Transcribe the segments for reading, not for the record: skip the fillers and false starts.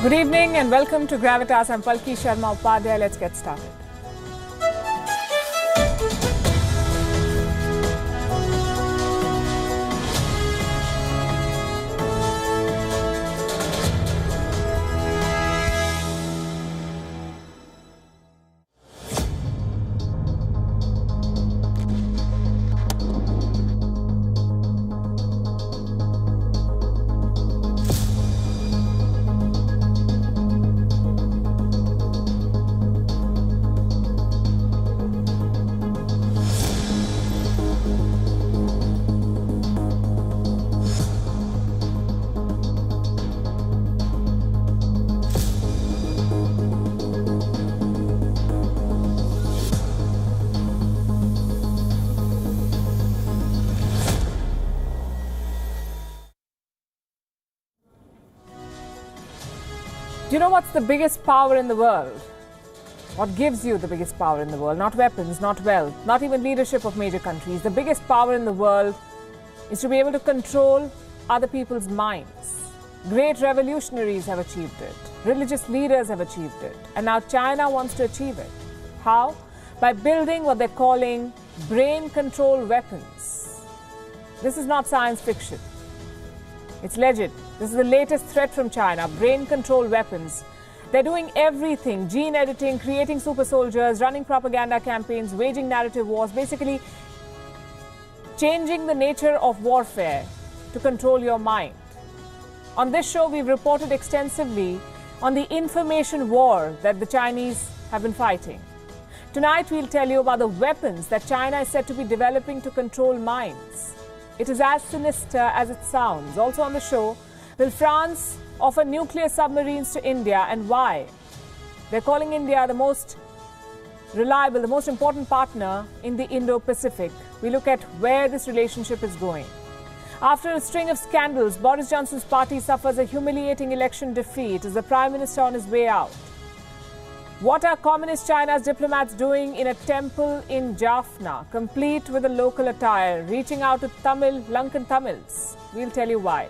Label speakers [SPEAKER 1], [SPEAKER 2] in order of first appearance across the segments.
[SPEAKER 1] Good evening and welcome to Gravitas. I'm Palki, Sharma, Upadhyay. Let's get started. Do you know what's the biggest power in the world? What gives you the biggest power in the world? Not weapons, not wealth, not even leadership of major countries. The biggest power in the world is to be able to control other people's minds. Great revolutionaries have achieved it. Religious leaders have achieved it. And now China wants to achieve it. How? By building what they're calling brain control weapons. This is not science fiction. It's legit. This is the latest threat from China, brain control weapons. They're doing everything, gene editing, creating super soldiers, running propaganda campaigns, waging narrative wars, basically changing the nature of warfare to control your mind. On this show, we've reported extensively on the information war that the Chinese have been fighting. Tonight, we'll tell you about the weapons that China is said to be developing to control minds. It is as sinister as it sounds. Also on the show, will France offer nuclear submarines to India and why? They're calling India the most reliable, the most important partner in the Indo-Pacific. We look at where this relationship is going. After a string of scandals, Boris Johnson's party suffers a humiliating election defeat. Is the Prime Minister on his way out? What are Communist China's diplomats doing in a temple in Jaffna, complete with a local attire, reaching out to Lankan Tamils? We'll tell you why.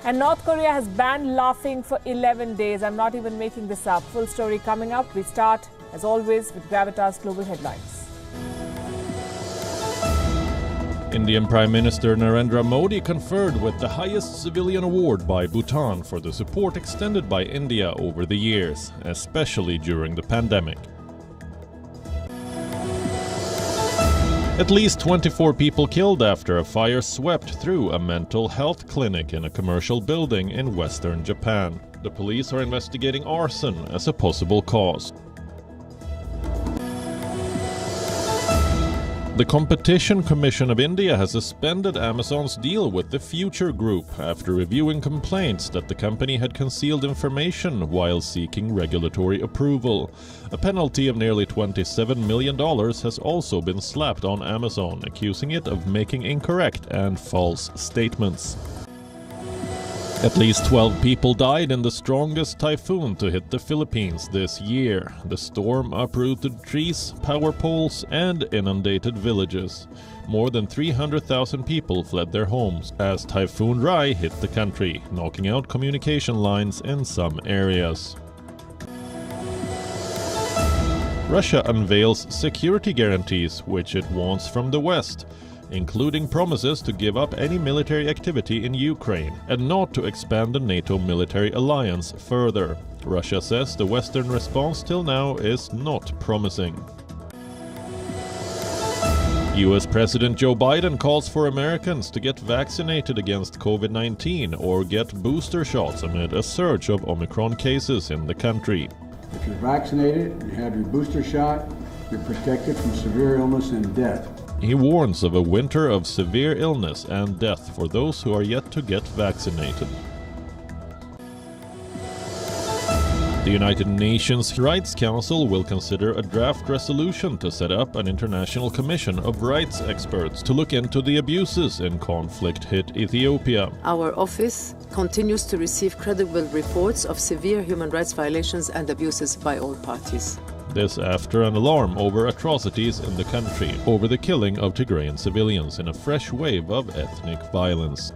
[SPEAKER 1] And North Korea has banned laughing for 11 days. I'm not even making this up. Full story coming up. We start, as always, with Gravitas Global Headlines.
[SPEAKER 2] Indian Prime Minister Narendra Modi conferred with the highest civilian award by Bhutan for the support extended by India over the years, especially during the pandemic. At least 24 people killed after a fire swept through a mental health clinic in a commercial building in western Japan. The police are investigating arson as a possible cause. The Competition Commission of India has suspended Amazon's deal with the Future Group after reviewing complaints that the company had concealed information while seeking regulatory approval. A penalty of nearly $27 million has also been slapped on Amazon, accusing it of making incorrect and false statements. At least 12 people died in the strongest typhoon to hit the Philippines this year. The storm uprooted trees, power poles, and inundated villages. More than 300,000 people fled their homes as Typhoon Rai hit the country, knocking out communication lines in some areas. Russia unveils security guarantees, which it wants from the West, including promises to give up any military activity in Ukraine and not to expand the NATO military alliance further. Russia says the Western response till now is not promising. US President Joe Biden calls for Americans to get vaccinated against COVID-19 or get booster shots amid a surge of Omicron cases in the country.
[SPEAKER 3] If you're vaccinated, you have your booster shot, you're protected from severe illness and death.
[SPEAKER 2] He warns of a winter of severe illness and death for those who are yet to get vaccinated. The United Nations Rights Council will consider a draft resolution to set up an international commission of rights experts to look into the abuses in conflict-hit Ethiopia.
[SPEAKER 4] Our office continues to receive credible reports of severe human rights violations and abuses by all parties.
[SPEAKER 2] This after an alarm over atrocities in the country over the killing of Tigrayan civilians in a fresh wave of ethnic violence.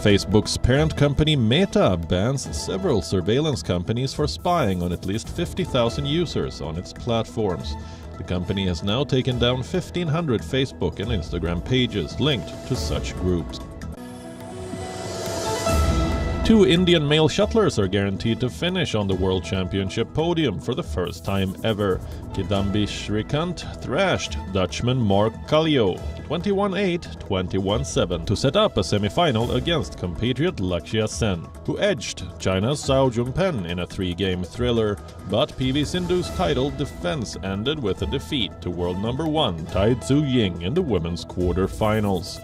[SPEAKER 2] Facebook's parent company Meta bans several surveillance companies for spying on at least 50,000 users on its platforms. The company has now taken down 1,500 Facebook and Instagram pages linked to such groups. 2 Indian male shuttlers are guaranteed to finish on the World Championship podium for the first time ever. Kidambi Shrikant thrashed Dutchman Mark Kallio 21-8, 21-7 to set up a semi-final against compatriot Lakshya Sen, who edged China's Zhao Junpen in a 3-game thriller. But PV Sindhu's title defense ended with a defeat to world number 1 Tai Tzu Ying in the women's quarter-finals.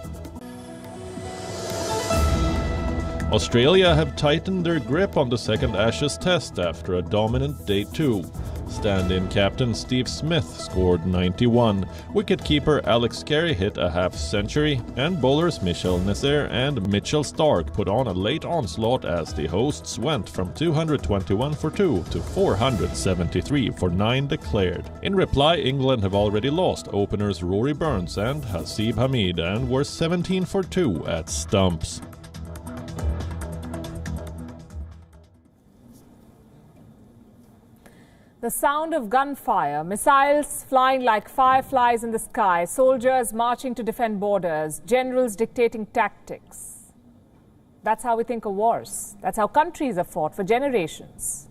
[SPEAKER 2] Australia have tightened their grip on the second Ashes test after a dominant Day 2. Stand-in captain Steve Smith scored 91, wicketkeeper Alex Carey hit a half-century, and bowlers Michelle Neser and Mitchell Starc put on a late onslaught as the hosts went from 221 for 2 to 473 for 9 declared. In reply, England have already lost openers Rory Burns and Hasib Hamid and were 17 for 2 at stumps.
[SPEAKER 1] The sound of gunfire, missiles flying like fireflies in the sky, soldiers marching to defend borders, generals dictating tactics. That's how we think of wars. That's how countries have fought for generations.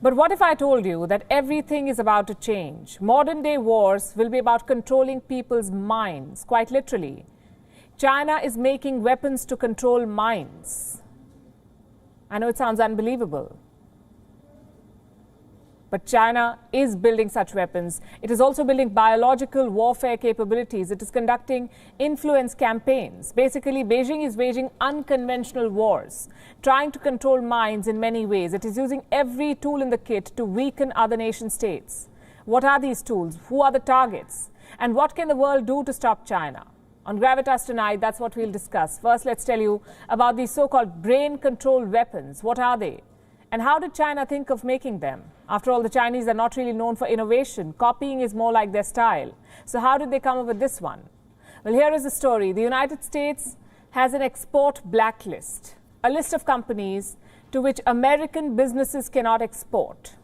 [SPEAKER 1] But what if I told you that everything is about to change? Modern day wars will be about controlling people's minds, quite literally. China is making weapons to control minds. I know it sounds unbelievable. But China is building such weapons. It is also building biological warfare capabilities. It is conducting influence campaigns. Basically, Beijing is waging unconventional wars, trying to control minds in many ways. It is using every tool in the kit to weaken other nation states. What are these tools? Who are the targets? And what can the world do to stop China? On Gravitas tonight, that's what we'll discuss. First, let's tell you about these so-called brain-controlled weapons. What are they? And how did China think of making them? After all, the Chinese are not really known for innovation. Copying is more like their style. So how did they come up with this one? Well, here is the story. The United States has an export blacklist, a list of companies to which American businesses cannot export.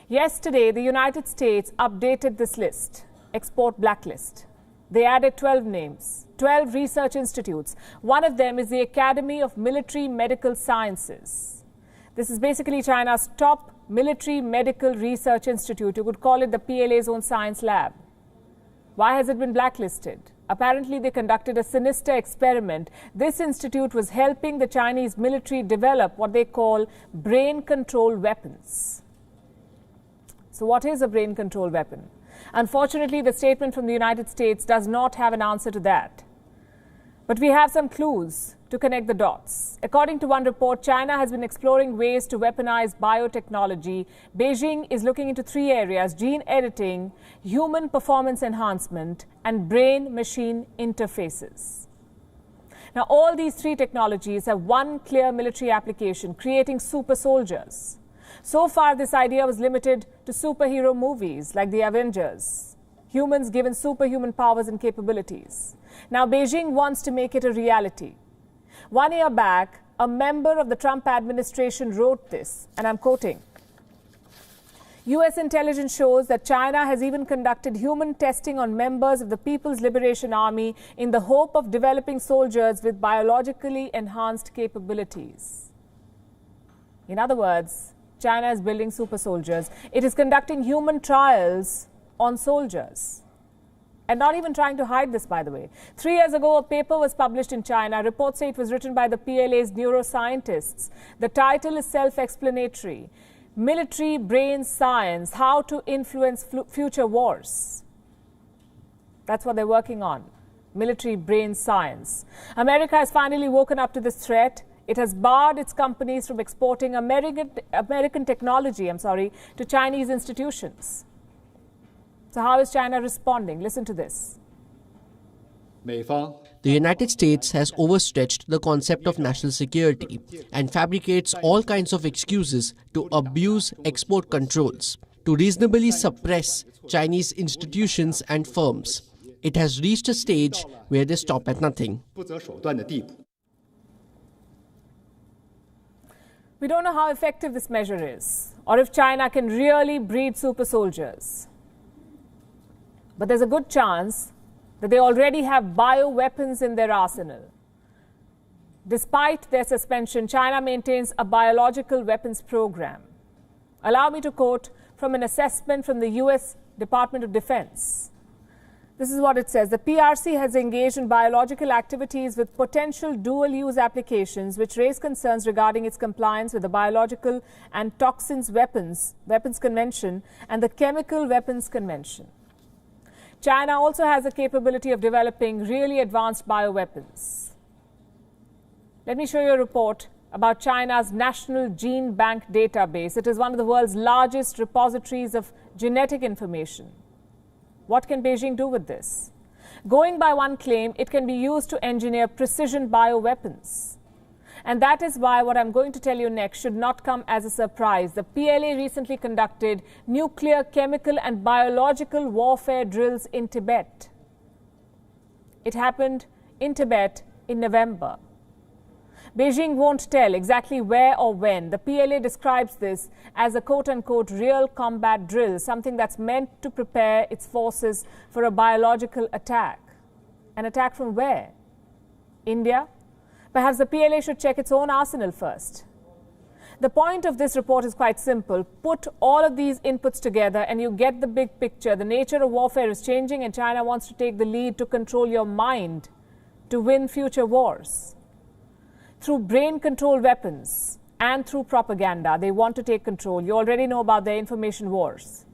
[SPEAKER 1] Yesterday, the United States updated this list, export blacklist. They added 12 names, 12 research institutes. One of them is the Academy of Military Medical Sciences. This is basically China's top military medical research institute. You could call it the PLA's own science lab. Why has it been blacklisted? Apparently, they conducted a sinister experiment. This institute was helping the Chinese military develop what they call brain control weapons. So what is a brain control weapon? Unfortunately, the statement from the United States does not have an answer to that. But we have some clues to connect the dots. According to one report, China has been exploring ways to weaponize biotechnology. Beijing is looking into 3 areas: gene editing, human performance enhancement, and brain-machine interfaces. Now, all these 3 technologies have one clear military application: creating super soldiers. So far, this idea was limited to superhero movies like the Avengers, humans given superhuman powers and capabilities. Now, Beijing wants to make it a reality. 1 year back, a member of the Trump administration wrote this, and I'm quoting, U.S. intelligence shows that China has even conducted human testing on members of the People's Liberation Army in the hope of developing soldiers with biologically enhanced capabilities. In other words, China is building super soldiers. It is conducting human trials on soldiers. And not even trying to hide this, by the way. 3 years ago, a paper was published in China. Reports say it was written by the PLA's neuroscientists. The title is self-explanatory: Military Brain Science, How to Influence Future Wars. That's what they're working on, military brain science. America has finally woken up to this threat. It has barred its companies from exporting American technology, to Chinese institutions. So how is China responding? Listen to this.
[SPEAKER 5] The United States has overstretched the concept of national security and fabricates all kinds of excuses to abuse export controls, to reasonably suppress Chinese institutions and firms. It has reached a stage where they stop at nothing.
[SPEAKER 1] We don't know how effective this measure is, or if China can really breed super soldiers. But there's a good chance that they already have bioweapons in their arsenal. Despite their suspension, China maintains a biological weapons program. Allow me to quote from an assessment from the US Department of Defense. This is what it says. The PRC has engaged in biological activities with potential dual-use applications which raise concerns regarding its compliance with the Biological and Toxins Weapons Convention and the Chemical Weapons Convention. China also has the capability of developing really advanced bioweapons. Let me show you a report about China's National Gene Bank database. It is one of the world's largest repositories of genetic information. What can Beijing do with this? Going by one claim, it can be used to engineer precision bioweapons. And that is why what I'm going to tell you next should not come as a surprise. The PLA recently conducted nuclear, chemical and biological warfare drills in Tibet. It happened in Tibet in November. Beijing won't tell exactly where or when. The PLA describes this as a quote-unquote real combat drill, something that's meant to prepare its forces for a biological attack. An attack from where? India? Perhaps the PLA should check its own arsenal first. The point of this report is quite simple. Put all of these inputs together and you get the big picture. The nature of warfare is changing and China wants to take the lead to control your mind to win future wars. Through brain control weapons and through propaganda, they want to take control. You already know about their information wars.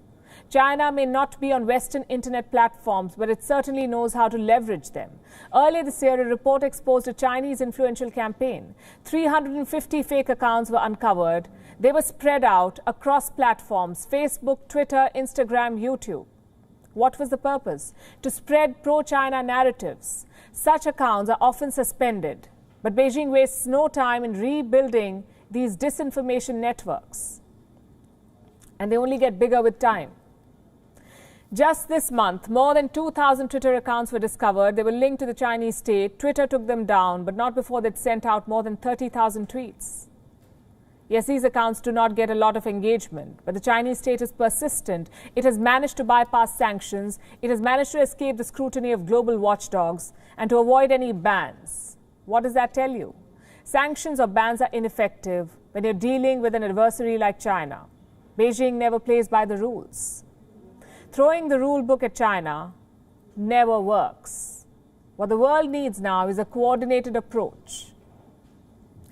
[SPEAKER 1] China may not be on Western internet platforms, but it certainly knows how to leverage them. Earlier this year, a report exposed a Chinese influential campaign. 350 fake accounts were uncovered. They were spread out across platforms: Facebook, Twitter, Instagram, YouTube. What was the purpose? To spread pro-China narratives. Such accounts are often suspended. But Beijing wastes no time in rebuilding these disinformation networks. And they only get bigger with time. Just this month, more than 2,000 Twitter accounts were discovered. They were linked to the Chinese state. Twitter took them down, but not before they'd sent out more than 30,000 tweets. Yes, these accounts do not get a lot of engagement, but the Chinese state is persistent. It has managed to bypass sanctions. It has managed to escape the scrutiny of global watchdogs and to avoid any bans. What does that tell you? Sanctions or bans are ineffective when you're dealing with an adversary like China. Beijing never plays by the rules. Throwing the rule book at China never works. What the world needs now is a coordinated approach.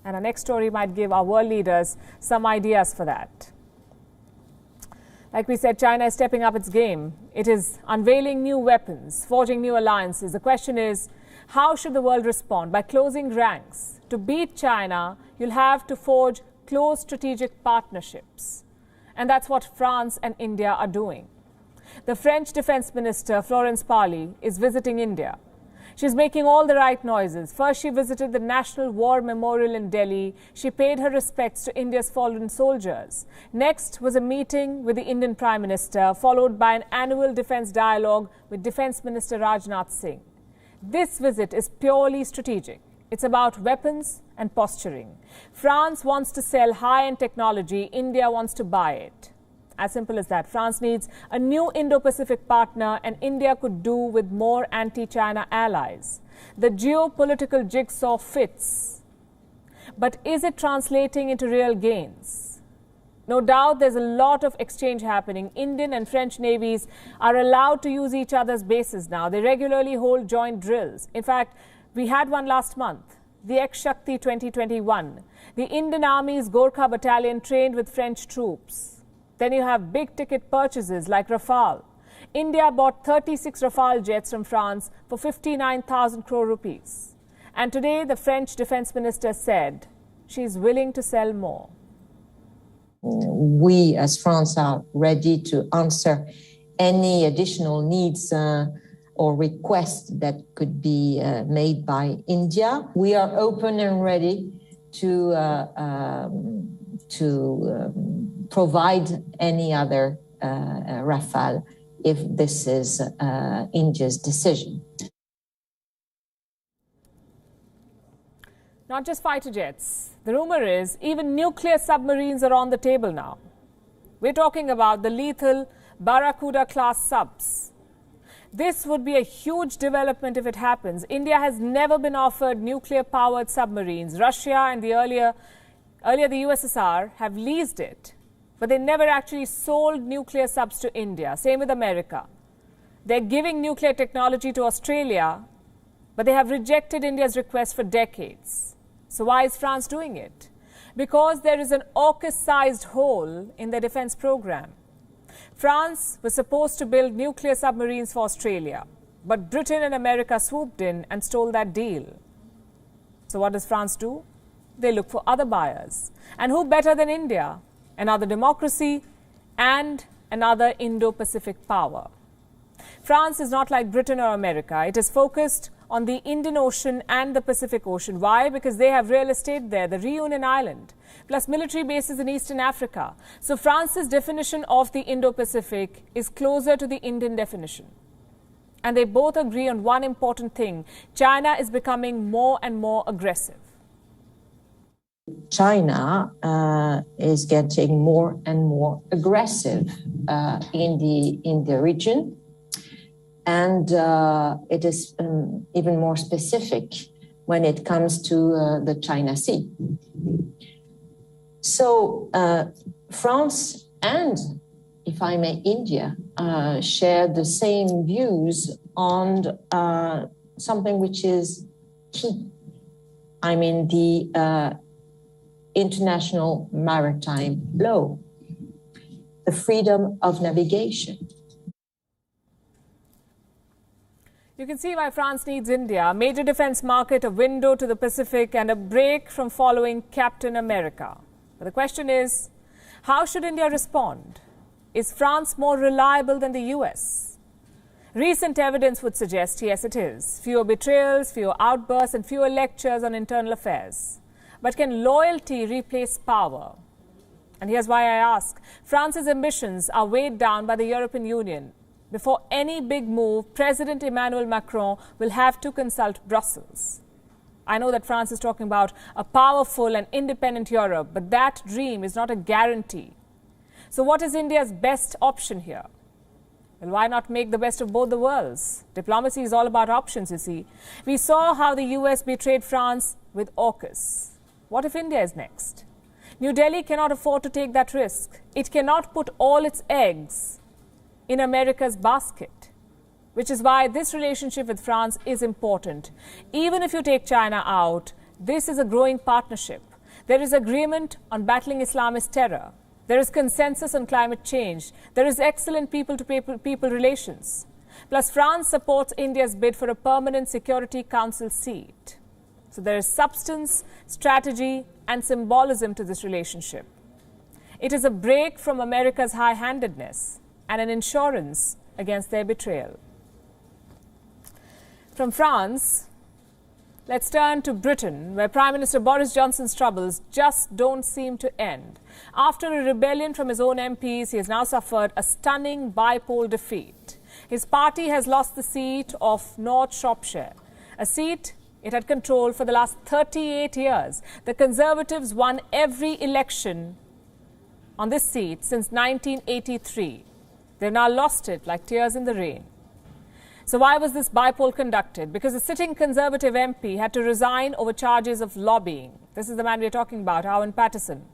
[SPEAKER 1] And our next story might give our world leaders some ideas for that. Like we said, China is stepping up its game. It is unveiling new weapons, forging new alliances. The question is, how should the world respond? By closing ranks. To beat China, you'll have to forge close strategic partnerships. And that's what France and India are doing. The French Defense Minister, Florence Parly, is visiting India. She's making all the right noises. First, she visited the National War Memorial in Delhi. She paid her respects to India's fallen soldiers. Next was a meeting with the Indian Prime Minister, followed by an annual defense dialogue with Defense Minister Rajnath Singh. This visit is purely strategic. It's about weapons and posturing. France wants to sell high-end technology. India wants to buy it. As simple as that. France needs a new Indo-Pacific partner, and India could do with more anti-China allies. The geopolitical jigsaw fits. But is it translating into real gains? No doubt there's a lot of exchange happening. Indian and French navies are allowed to use each other's bases now. They regularly hold joint drills. In fact, we had one last month, the X-Shakti 2021. The Indian Army's Gorkha Battalion trained with French troops. Then you have big-ticket purchases like Rafale. India bought 36 Rafale jets from France for 59,000 crore rupees. And today, the French defense minister said she's willing to sell more.
[SPEAKER 6] We, as France, are ready to answer any additional needs or requests that could be made by India. We are open and ready to provide any other Rafale if this is India's decision.
[SPEAKER 1] Not just fighter jets. The rumor is even nuclear submarines are on the table now. We're talking about the lethal Barracuda-class subs. This would be a huge development if it happens. India has never been offered nuclear-powered submarines. Russia and earlier the USSR have leased it, but they never actually sold nuclear subs to India. Same with America. They're giving nuclear technology to Australia, but they have rejected India's request for decades. So why is France doing it? Because there is an AUKUS-sized hole in their defense program. France was supposed to build nuclear submarines for Australia, but Britain and America swooped in and stole that deal. So what does France do? They look for other buyers. And who better than India? Another democracy and another Indo-Pacific power. France is not like Britain or America. It is focused on the Indian Ocean and the Pacific Ocean. Why? Because they have real estate there, the Reunion Island, plus military bases in Eastern Africa. So France's definition of the Indo-Pacific is closer to the Indian definition. And they both agree on one important thing. China is becoming more and more aggressive.
[SPEAKER 6] China is getting more and more aggressive in the region. And it is even more specific when it comes to the China Sea. So France and, if I may, India share the same views on something which is key. I mean, the international maritime law, the freedom of navigation.
[SPEAKER 1] You can see why France needs India, a major defense market, a window to the Pacific, and a break from following Captain America. But the question is, how should India respond? Is France more reliable than the US? Recent evidence would suggest, yes, it is. Fewer betrayals, fewer outbursts, and fewer lectures on internal affairs. But can loyalty replace power? And here's why I ask. France's ambitions are weighed down by the European Union. Before any big move, President Emmanuel Macron will have to consult Brussels. I know that France is talking about a powerful and independent Europe, but that dream is not a guarantee. So what is India's best option here? Well, why not make the best of both the worlds? Diplomacy is all about options, you see. We saw how the US betrayed France with AUKUS. What if India is next? New Delhi cannot afford to take that risk. It cannot put all its eggs in America's basket, which is why this relationship with France is important. Even if you take China out, this is a growing partnership. There is agreement on battling Islamist terror. There is consensus on climate change. There is excellent people-to-people relations. Plus, France supports India's bid for a permanent Security Council seat. So there is substance, strategy, and symbolism to this relationship. It is a break from America's high-handedness and an insurance against their betrayal. From France, let's turn to Britain, where Prime Minister Boris Johnson's troubles just don't seem to end. After a rebellion from his own MPs, he has now suffered a stunning by-poll defeat. His party has lost the seat of North Shropshire, a seat it had controlled for the last 38 years. The Conservatives won every election on this seat since 1983. They've now lost it like tears in the rain. So why was this by-poll conducted? Because a sitting Conservative MP had to resign over charges of lobbying. This is the man we're talking about, Owen Paterson.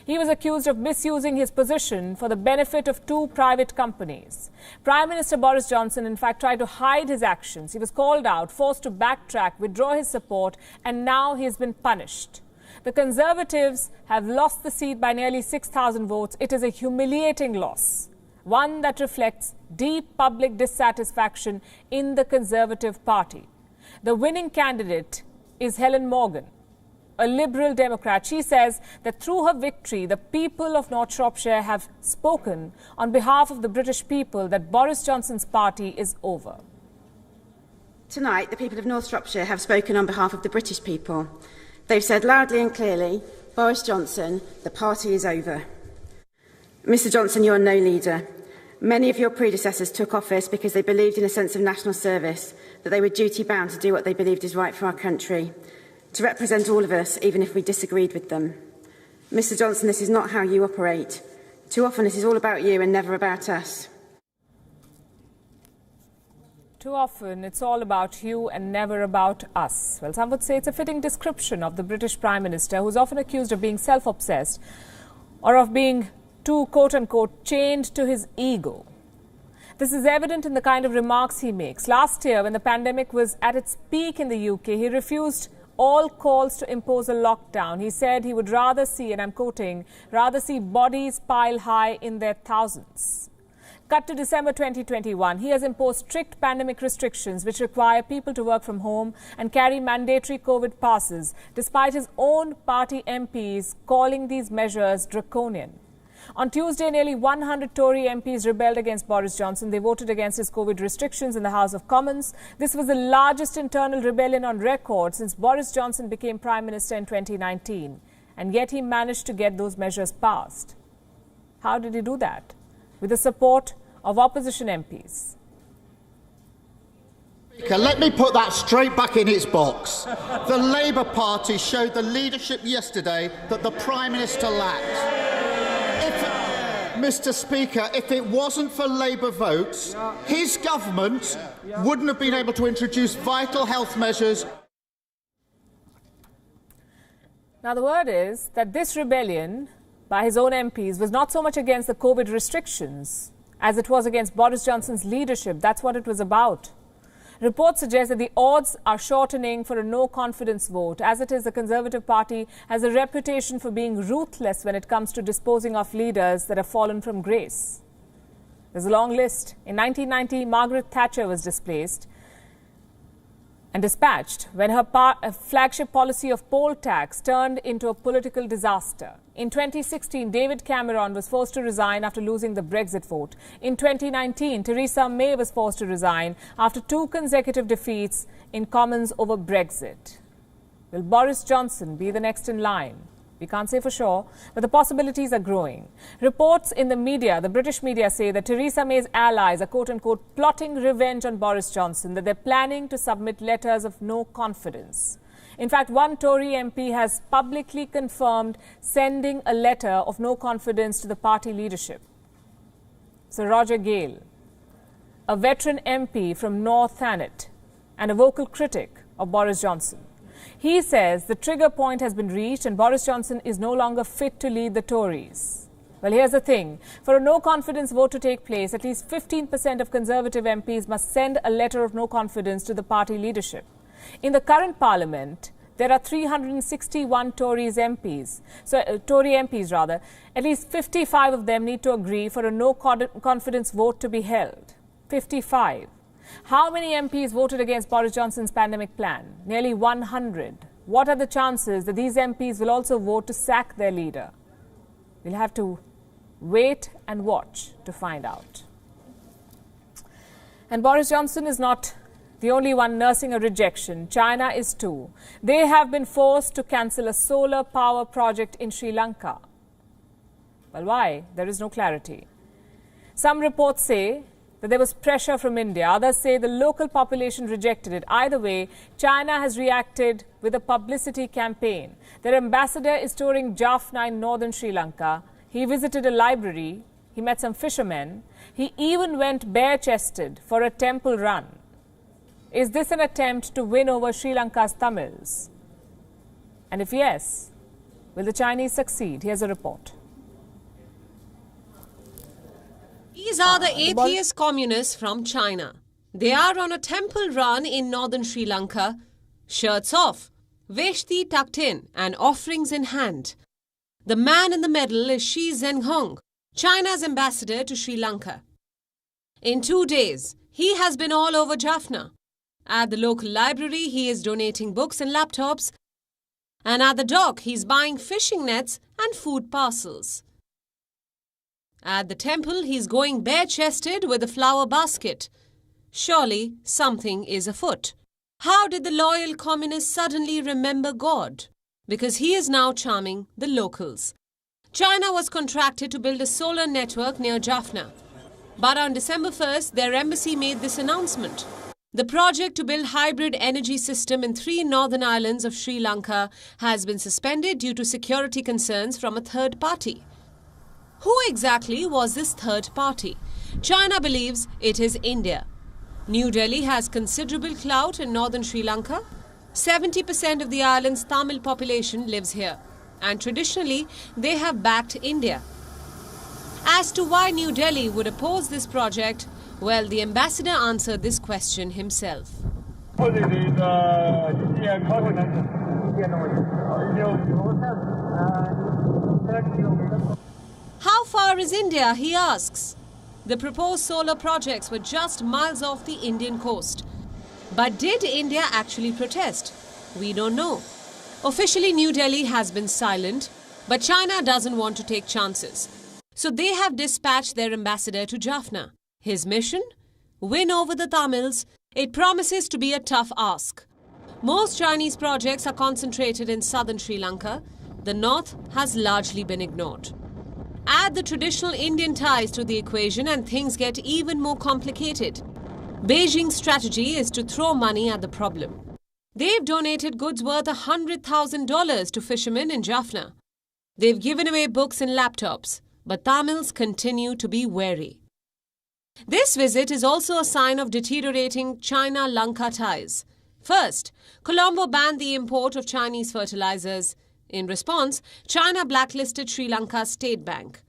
[SPEAKER 1] He was accused of misusing his position for the benefit of two private companies. Prime Minister Boris Johnson, in fact, tried to hide his actions. He was called out, forced to backtrack, withdraw his support, and now he has been punished. The Conservatives have lost the seat by nearly 6,000 votes. It is a humiliating loss, one that reflects deep public dissatisfaction in the Conservative Party. The winning candidate is Helen Morgan, a Liberal Democrat. She says that through her victory, the people of North Shropshire have spoken on behalf of the British people that Boris Johnson's party is over.
[SPEAKER 7] Tonight, the people of North Shropshire have spoken on behalf of the British people. They've said loudly and clearly, Boris Johnson, the party is over. Mr Johnson, you are no leader. Many of your predecessors took office because they believed in a sense of national service, that they were duty-bound to do what they believed is right for our country. to represent all of us, even if we disagreed with them. Mr Johnson, this is not how you operate. Too often it is all about you and never about us.
[SPEAKER 1] Too often it's all about you and never about us. Well, some would say it's a fitting description of the British Prime Minister, who's often accused of being self-obsessed or of being too, quote-unquote, chained to his ego. This is evident in the kind of remarks he makes. Last year, when the pandemic was at its peak in the UK, he refused all calls to impose a lockdown. He said he would rather see, and I'm quoting, rather see bodies pile high in their thousands. Cut to December 2021, he has imposed strict pandemic restrictions which require people to work from home and carry mandatory COVID passes, despite his own party MPs calling these measures draconian. On Tuesday, nearly 100 Tory MPs rebelled against Boris Johnson. They voted against his COVID restrictions in the House of Commons. This was the largest internal rebellion on record since Boris Johnson became Prime Minister in 2019. And yet he managed to get those measures passed. How did he do that? With the support of opposition MPs.
[SPEAKER 8] Let me put that straight back in its box. The Labour Party showed the leadership yesterday that the Prime Minister lacked. Mr Speaker, if it wasn't for Labour votes, his government wouldn't have been able to introduce vital health measures.
[SPEAKER 1] Now, the word is that this rebellion by his own MPs was not so much against the COVID restrictions as it was against Boris Johnson's leadership. That's what it was about. Reports suggest that the odds are shortening for a no-confidence vote. As it is, the Conservative Party has a reputation for being ruthless when it comes to disposing of leaders that have fallen from grace. There's a long list. In 1990, Margaret Thatcher was displaced and dispatched when her flagship policy of poll tax turned into a political disaster. In 2016, David Cameron was forced to resign after losing the Brexit vote. In 2019, Theresa May was forced to resign after 2 consecutive defeats in Commons over Brexit. Will Boris Johnson be the next in line? We can't say for sure, but the possibilities are growing. Reports in the media, the British media, say that Theresa May's allies are quote-unquote plotting revenge on Boris Johnson, that they're planning to submit letters of no confidence. In fact, one Tory MP has publicly confirmed sending a letter of no confidence to the party leadership. Sir Roger Gale, a veteran MP from North Thanet and a vocal critic of Boris Johnson. He says the trigger point has been reached and Boris Johnson is no longer fit to lead the Tories. Well, here's the thing. For a no-confidence vote to take place, at least 15% of Conservative MPs must send a letter of no confidence to the party leadership. In the current Parliament, there are 361 Tory MPs. At least 55 of them need to agree for a no-confidence vote to be held. 55. How many MPs voted against Boris Johnson's pandemic plan? Nearly 100. What are the chances that these MPs will also vote to sack their leader? We'll have to wait and watch to find out. And Boris Johnson is not the only one nursing a rejection. China is too. They have been forced to cancel a solar power project in Sri Lanka. Well, why? There is no clarity. Some reports say that there was pressure from India. Others say the local population rejected it. Either way, China has reacted with a publicity campaign. Their ambassador is touring Jaffna in northern Sri Lanka. He visited a library. He met some fishermen. He even went bare-chested for a temple run. Is this an attempt to win over Sri Lanka's Tamils? And if yes, will the Chinese succeed? Here's a report.
[SPEAKER 9] These are the atheist communists from China. They are on a temple run in northern Sri Lanka, shirts off, veshti tucked in and offerings in hand. The man in the middle is Shi Zhenghong, China's ambassador to Sri Lanka. In 2 days, he has been all over Jaffna. At the local library, he is donating books and laptops. And at the dock, he's buying fishing nets and food parcels. At the temple, he's going bare-chested with a flower basket. Surely something is afoot. How did the loyal communist suddenly remember God? Because he is now charming the locals. China was contracted to build a solar network near Jaffna. But on December 1st, their embassy made this announcement. The project to build hybrid energy system in 3 northern islands of Sri Lanka has been suspended due to security concerns from a third party. Who exactly was this third party? China believes it is India. New Delhi has considerable clout in northern Sri Lanka. 70% of the island's Tamil population lives here, and traditionally they have backed India. As to why New Delhi would oppose this project, well, the ambassador answered this question himself. How far is India, he asks. The proposed solar projects were just miles off the Indian coast. But did India actually protest? We don't know. Officially, New Delhi has been silent, but China doesn't want to take chances. So they have dispatched their ambassador to Jaffna. His mission? Win over the Tamils. It promises to be a tough ask. Most Chinese projects are concentrated in southern Sri Lanka. The north has largely been ignored. Add the traditional Indian ties to the equation and things get even more complicated. Beijing's strategy is to throw money at the problem. They've donated goods worth $100,000 to fishermen in Jaffna. They've given away books and laptops, but Tamils continue to be wary. This visit is also a sign of deteriorating China-Lanka ties. First, Colombo banned the import of Chinese fertilizers. In response, China blacklisted Sri Lanka's state bank.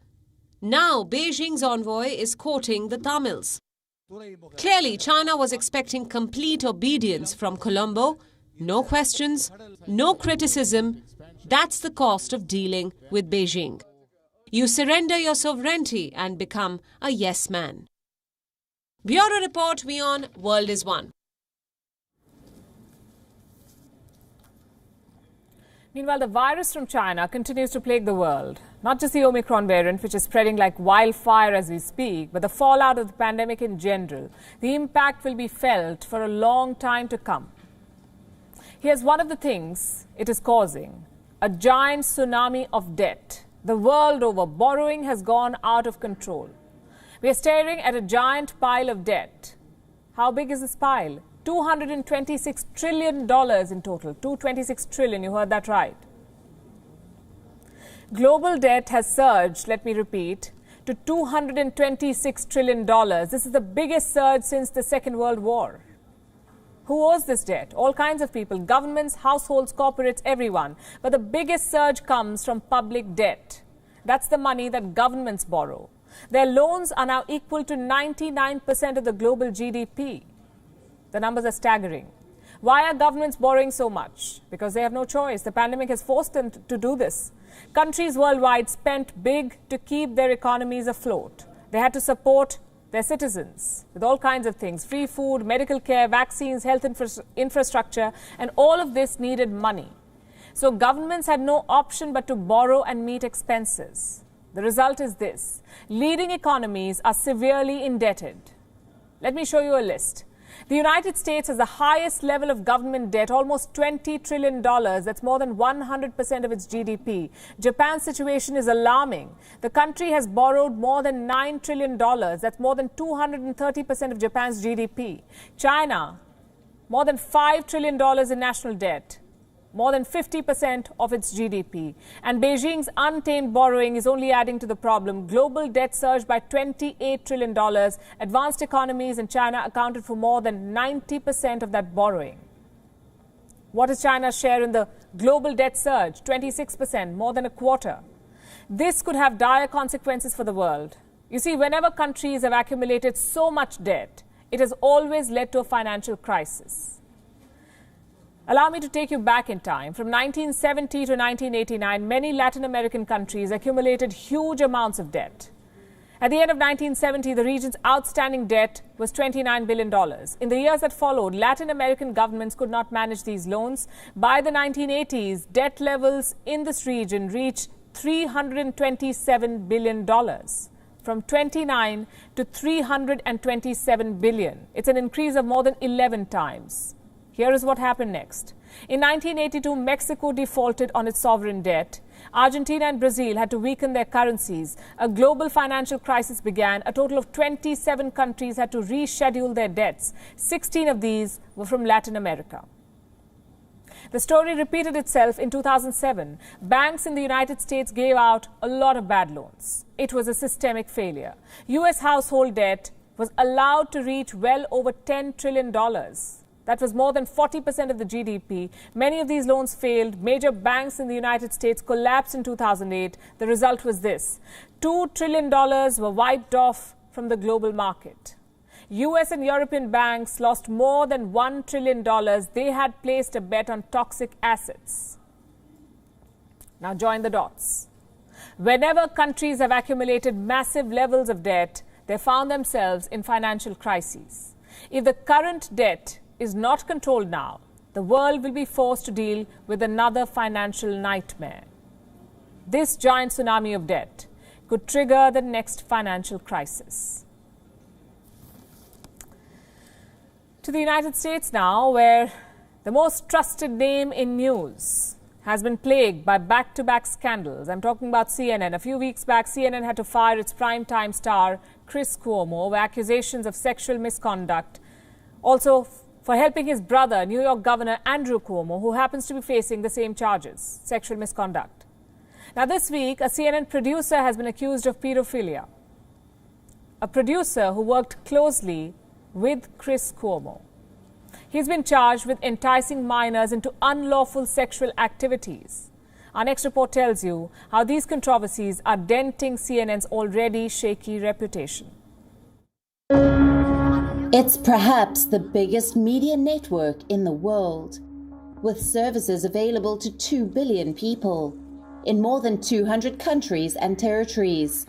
[SPEAKER 9] Now, Beijing's envoy is courting the Tamils. Clearly, China was expecting complete obedience from Colombo. No questions, no criticism. That's the cost of dealing with Beijing. You surrender your sovereignty and become a yes man. Bureau Report, WION World is One.
[SPEAKER 1] Meanwhile, the virus from China continues to plague the world. Not just the Omicron variant, which is spreading like wildfire as we speak, but the fallout of the pandemic in general. The impact will be felt for a long time to come. Here's one of the things it is causing: a giant tsunami of debt. The world over, borrowing has gone out of control. We are staring at a giant pile of debt. How big is this pile? $226 trillion in total. $226 trillion, you heard that right. Global debt has surged, let me repeat, to $226 trillion. This is the biggest surge since the Second World War. Who owes this debt? All kinds of people, governments, households, corporates, everyone. But the biggest surge comes from public debt. That's the money that governments borrow. Their loans are now equal to 99% of the global GDP. The numbers are staggering. Why are governments borrowing so much? Because they have no choice. The pandemic has forced them to do this. Countries worldwide spent big to keep their economies afloat. They had to support their citizens with all kinds of things: free food, medical care, vaccines, health infrastructure, and all of this needed money. So governments had no option but to borrow and meet expenses. The result is this: leading economies are severely indebted. Let me show you a list. The United States has the highest level of government debt, almost $20 trillion. That's more than 100% of its GDP. Japan's situation is alarming. The country has borrowed more than $9 trillion. That's more than 230% of Japan's GDP. China, more than $5 trillion in national debt, more than 50% of its GDP. And Beijing's untamed borrowing is only adding to the problem. Global debt surged by $28 trillion. Advanced economies in China accounted for more than 90% of that borrowing. What is China's share in the global debt surge? 26%, more than a quarter. This could have dire consequences for the world. You see, whenever countries have accumulated so much debt, it has always led to a financial crisis. Allow me to take you back in time. From 1970 to 1989, many Latin American countries accumulated huge amounts of debt. At the end of 1970, the region's outstanding debt was $29 billion. In the years that followed, Latin American governments could not manage these loans. By the 1980s, debt levels in this region reached $327 billion. From 29 to 327 billion. It's an increase of more than 11 times. Here is what happened next. In 1982, Mexico defaulted on its sovereign debt. Argentina and Brazil had to weaken their currencies. A global financial crisis began. A total of 27 countries had to reschedule their debts. 16 of these were from Latin America. The story repeated itself in 2007. Banks in the United States gave out a lot of bad loans. It was a systemic failure. U.S. household debt was allowed to reach well over $10 trillion. That was more than 40% of the GDP. Many of these loans failed. Major banks in the United States collapsed in 2008. The result was this: $2 trillion were wiped off from the global market. US and European banks lost more than $1 trillion. They had placed a bet on toxic assets. Now join the dots. Whenever countries have accumulated massive levels of debt, they found themselves in financial crises. If the current debt is not controlled now, the world will be forced to deal with another financial nightmare. This giant tsunami of debt could trigger the next financial crisis. To the United States now, where the most trusted name in news has been plagued by back-to-back scandals. I'm talking about CNN. A few weeks back, CNN had to fire its primetime star, Chris Cuomo, over accusations of sexual misconduct. Also, for helping his brother, New York Governor Andrew Cuomo, who happens to be facing the same charges, sexual misconduct. Now this week, a CNN producer has been accused of pedophilia. A producer who worked closely with Chris Cuomo. He's been charged with enticing minors into unlawful sexual activities. Our next report tells you how these controversies are denting CNN's already shaky reputation.
[SPEAKER 10] It's perhaps the biggest media network in the world, with services available to 2 billion people in more than 200 countries and territories.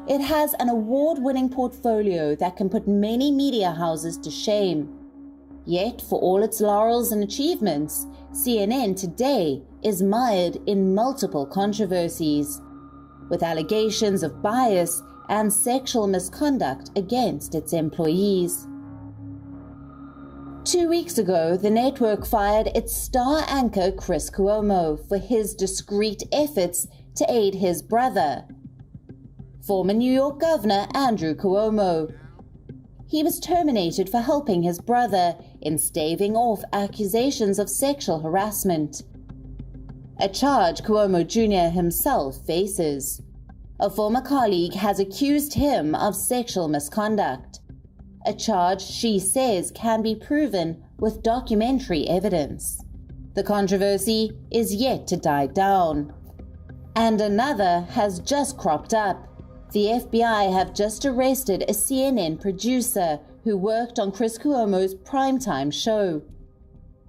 [SPEAKER 10] It has an award-winning portfolio that can put many media houses to shame. Yet, for all its laurels and achievements, CNN today is mired in multiple controversies, with allegations of bias and sexual misconduct against its employees. 2 weeks ago, the network fired its star anchor Chris Cuomo for his discreet efforts to aid his brother, former New York Governor Andrew Cuomo. He was terminated for helping his brother in staving off accusations of sexual harassment, a charge Cuomo Jr. himself faces. A former colleague has accused him of sexual misconduct, a charge she says can be proven with documentary evidence. The controversy is yet to die down. And another has just cropped up. The FBI have just arrested a CNN producer who worked on Chris Cuomo's primetime show.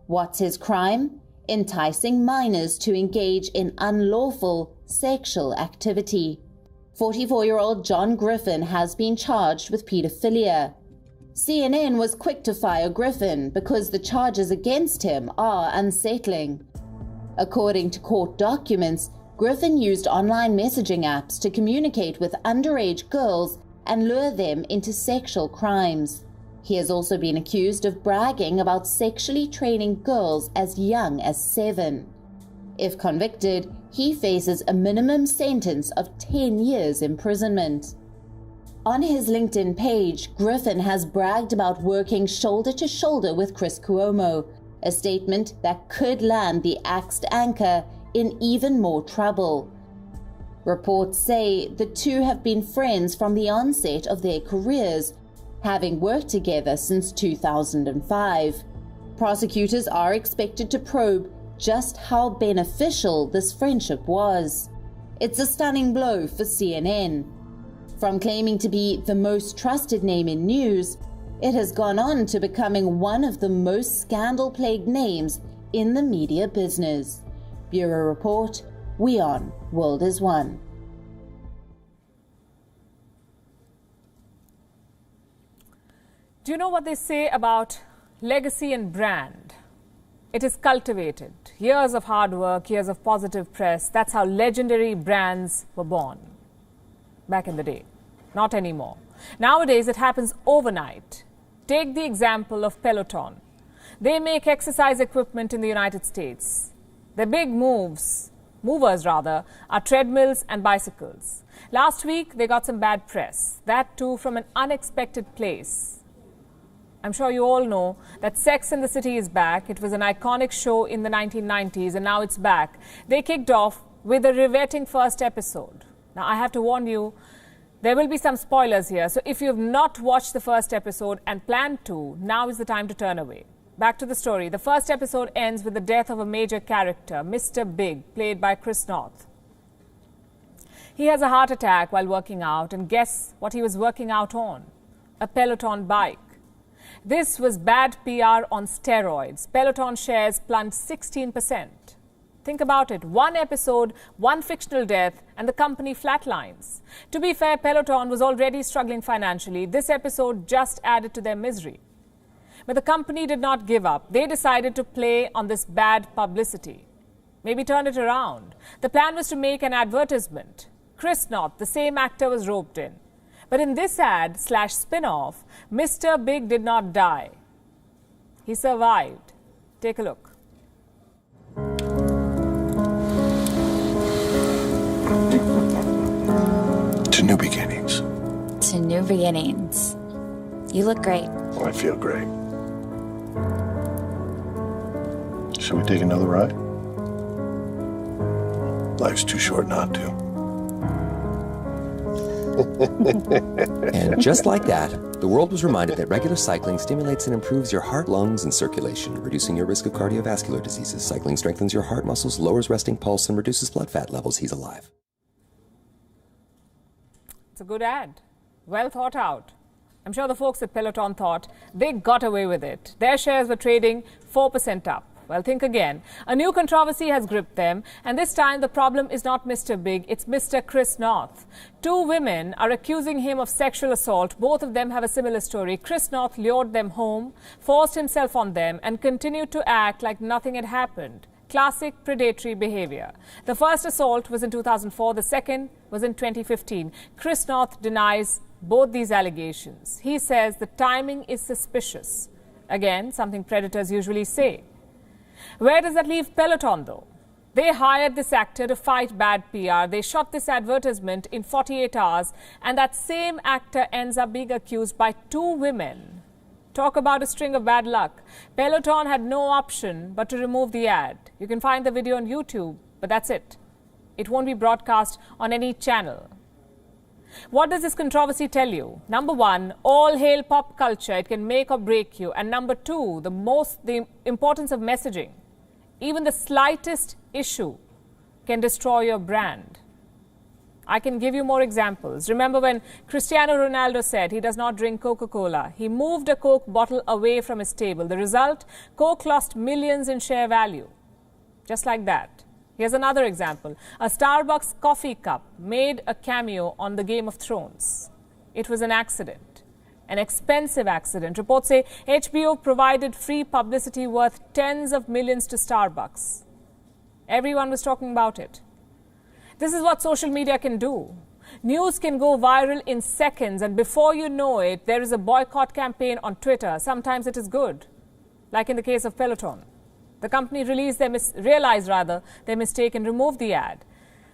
[SPEAKER 10] What's his crime? Enticing minors to engage in unlawful sexual activity. 44-year-old John Griffin has been charged with pedophilia. CNN was quick to fire Griffin because the charges against him are unsettling. According to court documents, Griffin used online messaging apps to communicate with underage girls and lure them into sexual crimes. He has also been accused of bragging about sexually training girls as young as 7. If convicted, he faces a minimum sentence of 10 years imprisonment. On his LinkedIn page, Griffin has bragged about working shoulder to shoulder with Chris Cuomo, a statement that could land the axed anchor in even more trouble. Reports say the two have been friends from the onset of their careers, having worked together since 2005. Prosecutors are expected to probe just how beneficial this friendship was. It's a stunning blow for CNN. From claiming to be the most trusted name in news, it has gone on to becoming one of the most scandal-plagued names in the media business. Bureau Report, WION World is One.
[SPEAKER 1] Do you know what they say about legacy and brand? It is cultivated. Years of hard work, years of positive press. That's how legendary brands were born back in the day. Not anymore. Nowadays, it happens overnight. Take the example of Peloton. They make exercise equipment in the United States. Their big movers are treadmills and bicycles. Last week, they got some bad press, that too from an unexpected place. I'm sure you all know that Sex and the City is back. It was an iconic show in the 1990s and now it's back. They kicked off with a riveting first episode. Now, I have to warn you, there will be some spoilers here. So if you have not watched the first episode and plan to, now is the time to turn away. Back to the story. The first episode ends with the death of a major character, Mr. Big, played by Chris North. He has a heart attack while working out, and guess what he was working out on? A Peloton bike. This was bad PR on steroids. Peloton shares plunged 16%. Think about it. One episode, one fictional death, and the company flatlines. To be fair, Peloton was already struggling financially. This episode just added to their misery. But the company did not give up. They decided to play on this bad publicity. Maybe turn it around. The plan was to make an advertisement. Chris North, the same actor, was roped in. But in this ad/spin-off, Mr. Big did not die. He survived. Take a look.
[SPEAKER 11] To new beginnings.
[SPEAKER 12] To new beginnings. You look great.
[SPEAKER 11] Oh, I feel great. Should we take another ride? Life's too short not to.
[SPEAKER 13] And just like that, the world was reminded that regular cycling stimulates and improves your heart, lungs, and circulation, reducing your risk of cardiovascular diseases. Cycling strengthens your heart muscles, lowers resting pulse, and reduces blood fat levels. He's alive.
[SPEAKER 1] It's a good ad. Well thought out. I'm sure the folks at Peloton thought they got away with it. Their shares were trading 4% up. Well, think again. A new controversy has gripped them, and this time the problem is not Mr. Big, it's Mr. Chris North. Two women are accusing him of sexual assault. Both of them have a similar story. Chris North lured them home, forced himself on them, and continued to act like nothing had happened. Classic predatory behavior. The first assault was in 2004, the second was in 2015. Chris North denies both these allegations. He says the timing is suspicious. Again, something predators usually say. Where does that leave Peloton, though? They hired this actor to fight bad PR. They shot this advertisement in 48 hours, and that same actor ends up being accused by two women. Talk about a string of bad luck. Peloton had no option but to remove the ad. You can find the video on YouTube, but that's it. It won't be broadcast on any channel. What does this controversy tell you? Number one, all hail pop culture. It can make or break you. And number two, the importance of messaging. Even the slightest issue can destroy your brand. I can give you more examples. Remember when Cristiano Ronaldo said he does not drink Coca-Cola. He moved a Coke bottle away from his table. The result, Coke lost millions in share value. Just like that. Here's another example. A Starbucks coffee cup made a cameo on the Game of Thrones. It was an accident, an expensive accident. Reports say HBO provided free publicity worth tens of millions to Starbucks. Everyone was talking about it. This is what social media can do. News can go viral in seconds, and before you know it, there is a boycott campaign on Twitter. Sometimes it is good, like in the case of Peloton. The company realized their mistake and removed the ad.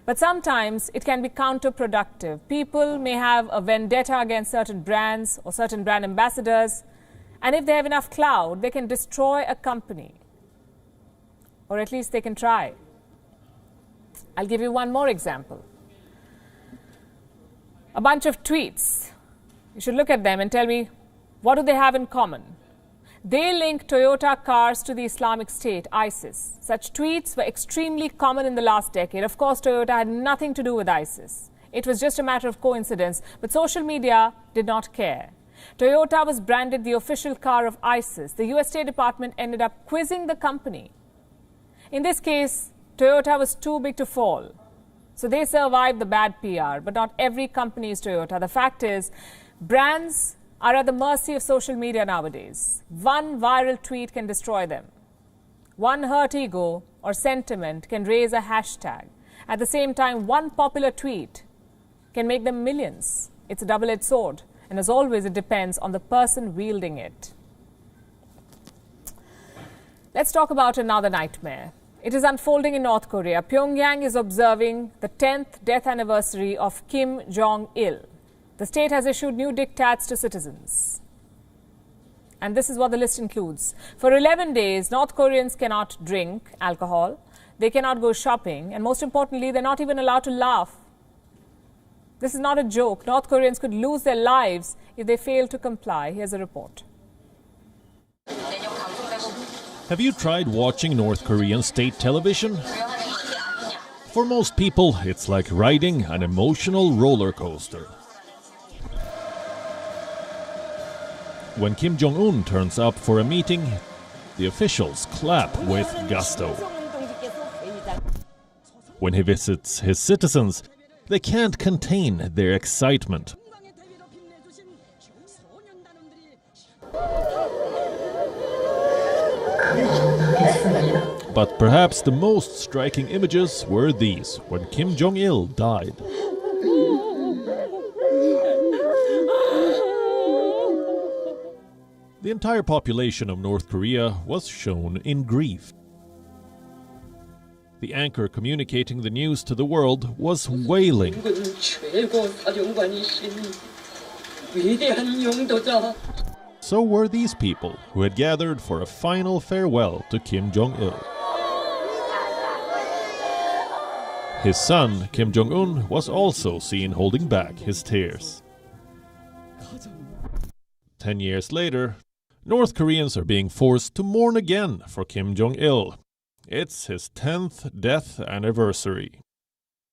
[SPEAKER 1] But sometimes it can be counterproductive. People may have a vendetta against certain brands or certain brand ambassadors, and if they have enough clout, they can destroy a company. Or at least they can try. I'll give you one more example. A bunch of tweets. You should look at them and tell me, what do they have in common? They link Toyota cars to the Islamic State, ISIS. Such tweets were extremely common in the last decade. Of course, Toyota had nothing to do with ISIS. It was just a matter of coincidence, but social media did not care. Toyota was branded the official car of ISIS. The US State Department ended up quizzing the company. In this case, Toyota was too big to fall. So they survived the bad PR, but not every company is Toyota. The fact is, brands are at the mercy of social media nowadays. One viral tweet can destroy them. One hurt ego or sentiment can raise a hashtag. At the same time, one popular tweet can make them millions. It's a double-edged sword. And as always, it depends on the person wielding it. Let's talk about another nightmare. It is unfolding in North Korea. Pyongyang is observing the 10th death anniversary of Kim Jong-il. The state has issued new diktats to citizens. And this is what the list includes. For 11 days, North Koreans cannot drink alcohol, they cannot go shopping, and most importantly, they're not even allowed to laugh. This is not a joke. North Koreans could lose their lives if they fail to comply. Here's a report.
[SPEAKER 2] Have you tried watching North Korean state television? For most people, it's like riding an emotional roller coaster. When Kim Jong-un turns up for a meeting, the officials clap with gusto. When he visits his citizens, they can't contain their excitement. But perhaps the most striking images were these, when Kim Jong-il died. The entire population of North Korea was shown in grief. The anchor communicating the news to the world was wailing. So were these people who had gathered for a final farewell to Kim Jong-il. His son, Kim Jong-un, was also seen holding back his tears. 10 years later, North Koreans are being forced to mourn again for Kim Jong-il. It's his 10th death anniversary.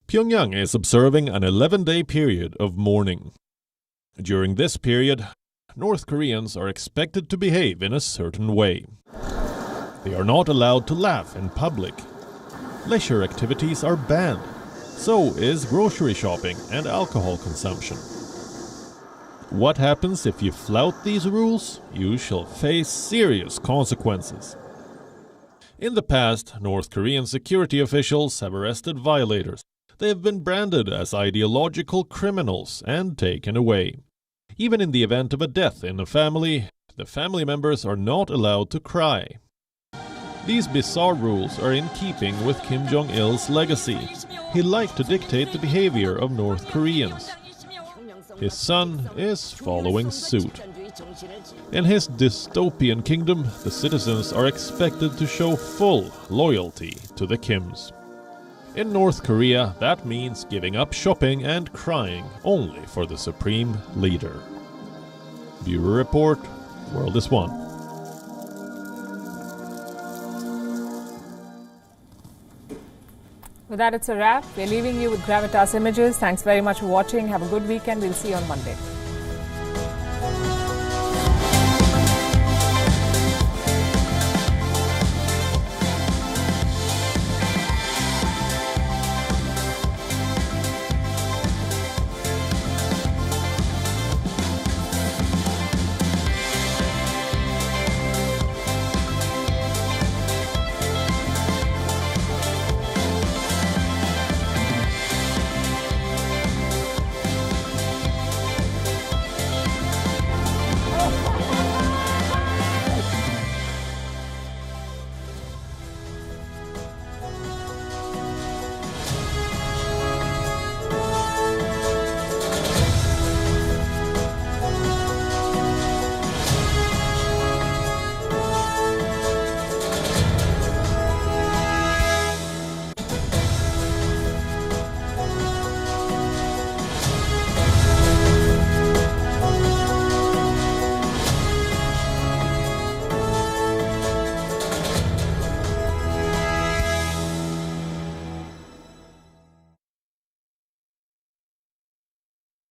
[SPEAKER 2] Pyongyang is observing an 11-day period of mourning. During this period, North Koreans are expected to behave in a certain way. They are not allowed to laugh in public. Leisure activities are banned. So is grocery shopping and alcohol consumption. What happens if you flout these rules? You shall face serious consequences. In the past, North Korean security officials have arrested violators. They have been branded as ideological criminals and taken away. Even in the event of a death in a family, the family members are not allowed to cry. These bizarre rules are in keeping with Kim Jong-il's legacy. He liked to dictate the behavior of North Koreans. His son is following suit. In his dystopian kingdom, the citizens are expected to show full loyalty to the Kims. In North Korea, that means giving up shopping and crying only for the supreme leader. Bureau Report, World is One.
[SPEAKER 1] With that, it's a wrap. We're leaving you with Gravitas images. Thanks very much for watching. Have a good weekend. We'll see you on Monday.